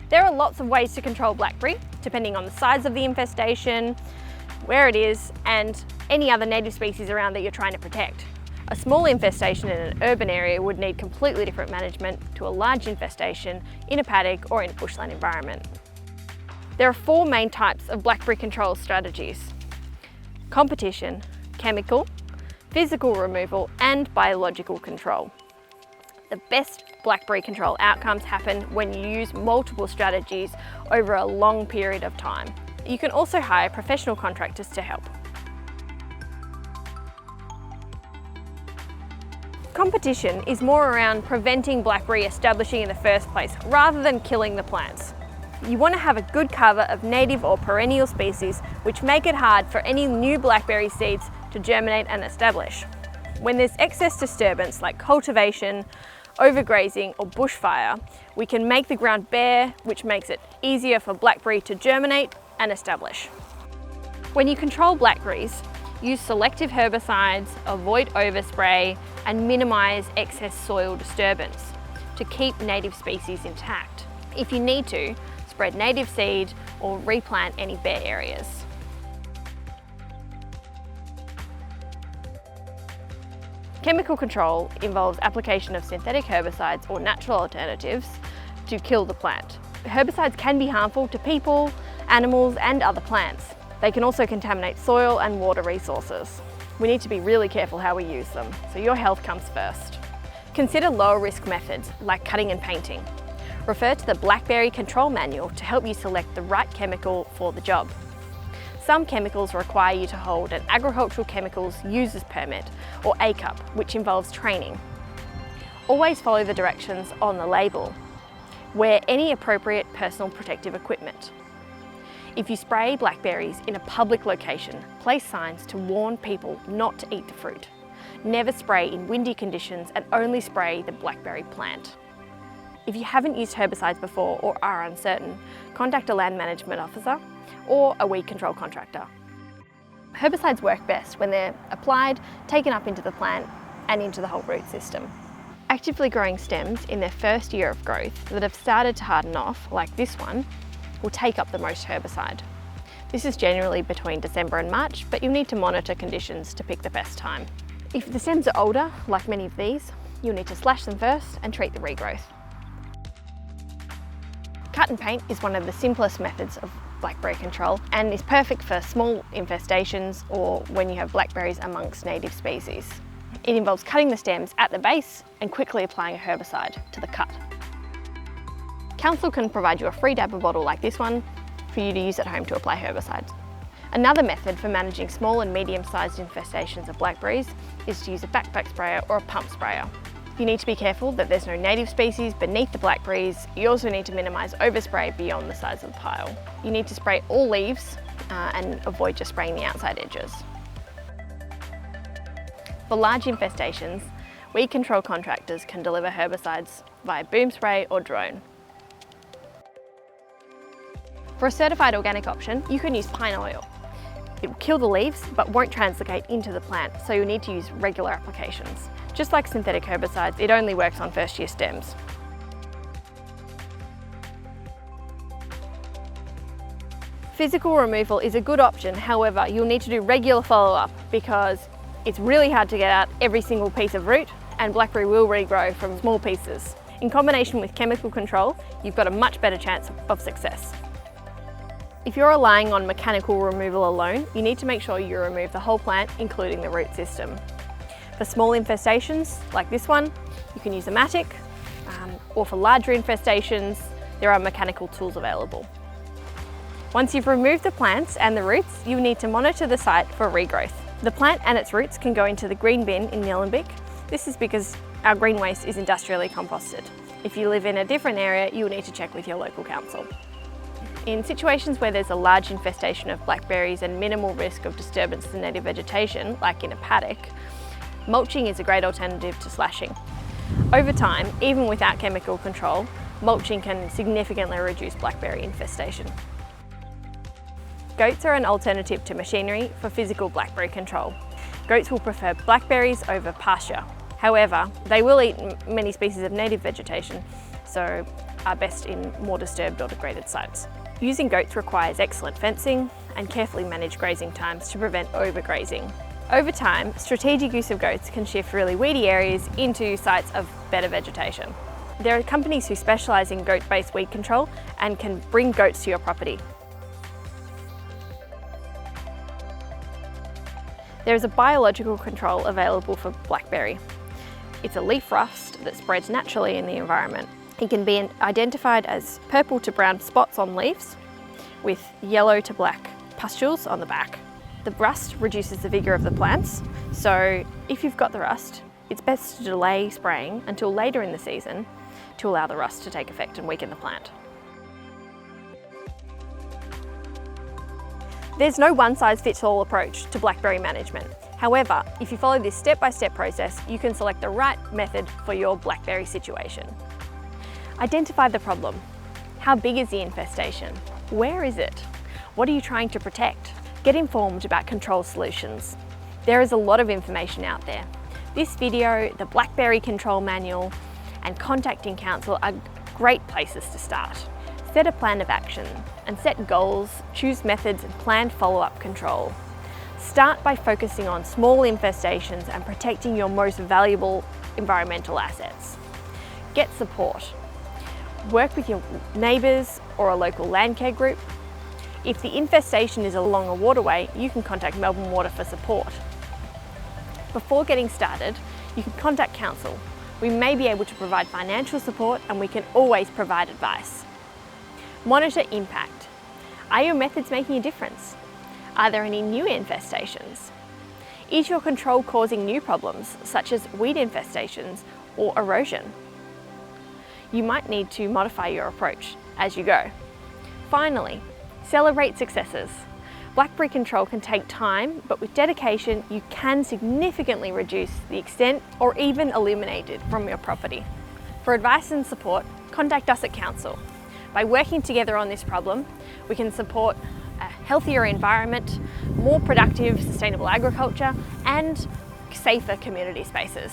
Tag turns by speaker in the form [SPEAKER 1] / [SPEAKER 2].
[SPEAKER 1] There are lots of ways to control blackberry, depending on the size of the infestation, where it is, and any other native species around that you're trying to protect. A small infestation in an urban area would need completely different management to a large infestation in a paddock or in a bushland environment. There are 4 main types of blackberry control strategies: competition, chemical, physical removal, and biological control. The best blackberry control outcomes happen when you use multiple strategies over a long period of time. You can also hire professional contractors to help. Competition is more around preventing blackberry establishing in the first place rather than killing the plants. You want to have a good cover of native or perennial species which make it hard for any new blackberry seeds to germinate and establish. When there's excess disturbance like cultivation, overgrazing or bushfire, we can make the ground bare, which makes it easier for blackberry to germinate and establish. When you control blackberries, use selective herbicides, avoid overspray, and minimise excess soil disturbance to keep native species intact. If you need to, spread native seed or replant any bare areas. Chemical control involves application of synthetic herbicides or natural alternatives to kill the plant. Herbicides can be harmful to people, animals, and other plants. They can also contaminate soil and water resources. We need to be really careful how we use them, so your health comes first. Consider lower risk methods like cutting and painting. Refer to the Blackberry Control Manual to help you select the right chemical for the job. Some chemicals require you to hold an Agricultural Chemicals Users Permit or ACUP, which involves training. Always follow the directions on the label. Wear any appropriate personal protective equipment. If you spray blackberries in a public location, place signs to warn people not to eat the fruit. Never spray in windy conditions and only spray the blackberry plant. If you haven't used herbicides before or are uncertain, contact a land management officer or a weed control contractor. Herbicides work best when they're applied, taken up into the plant and into the whole root system. Actively growing stems in their first year of growth that have started to harden off, like this one, will take up the most herbicide. This is generally between December and March, but you'll need to monitor conditions to pick the best time. If the stems are older, like many of these, you'll need to slash them first and treat the regrowth. Cut and paint is one of the simplest methods of blackberry control and is perfect for small infestations or when you have blackberries amongst native species. It involves cutting the stems at the base and quickly applying a herbicide to the cut. Council can provide you a free dabber bottle like this one for you to use at home to apply herbicides. Another method for managing small and medium-sized infestations of blackberries is to use a backpack sprayer or a pump sprayer. You need to be careful that there's no native species beneath the blackberries. You also need to minimise overspray beyond the size of the pile. You need to spray all leaves and avoid just spraying the outside edges. For large infestations, weed control contractors can deliver herbicides via boom spray or drone. For a certified organic option, you can use pine oil. It will kill the leaves but won't translocate into the plant, so you'll need to use regular applications. Just like synthetic herbicides, it only works on first-year stems. Physical removal is a good option, however, you'll need to do regular follow-up because it's really hard to get out every single piece of root and blackberry will regrow from small pieces. In combination with chemical control, you've got a much better chance of success. If you're relying on mechanical removal alone, you need to make sure you remove the whole plant, including the root system. For small infestations, like this one, you can use a mattock, or for larger infestations, there are mechanical tools available. Once you've removed the plants and the roots, you need to monitor the site for regrowth. The plant and its roots can go into the green bin in Nillumbik. This is because our green waste is industrially composted. If you live in a different area, you'll need to check with your local council. In situations where there's a large infestation of blackberries and minimal risk of disturbance to native vegetation, like in a paddock, mulching is a great alternative to slashing. Over time, even without chemical control, mulching can significantly reduce blackberry infestation. Goats are an alternative to machinery for physical blackberry control. Goats will prefer blackberries over pasture. However, they will eat many species of native vegetation, so are best in more disturbed or degraded sites. Using goats requires excellent fencing and carefully managed grazing times to prevent overgrazing. Over time, strategic use of goats can shift really weedy areas into sites of better vegetation. There are companies who specialise in goat-based weed control and can bring goats to your property. There is a biological control available for blackberry. It's a leaf rust that spreads naturally in the environment. It can be identified as purple to brown spots on leaves with yellow to black pustules on the back. The rust reduces the vigour of the plants, so if you've got the rust, it's best to delay spraying until later in the season to allow the rust to take effect and weaken the plant. There's no one-size-fits-all approach to blackberry management. However, if you follow this step-by-step process, you can select the right method for your blackberry situation. Identify the problem. How big is the infestation? Where is it? What are you trying to protect? Get informed about control solutions. There is a lot of information out there. This video, the Blackberry Control Manual, and contacting council are great places to start. Set a plan of action and set goals, choose methods and plan follow-up control. Start by focusing on small infestations and protecting your most valuable environmental assets. Get support. Work with your neighbours or a local land care group. If the infestation is along a waterway, you can contact Melbourne Water for support. Before getting started, you can contact council. We may be able to provide financial support and we can always provide advice. Monitor impact. Are your methods making a difference? Are there any new infestations? Is your control causing new problems, such as weed infestations or erosion? You might need to modify your approach as you go. Finally, celebrate successes. Blackberry control can take time, but with dedication, you can significantly reduce the extent or even eliminate it from your property. For advice and support, contact us at council. By working together on this problem, we can support a healthier environment, more productive, sustainable agriculture, and safer community spaces.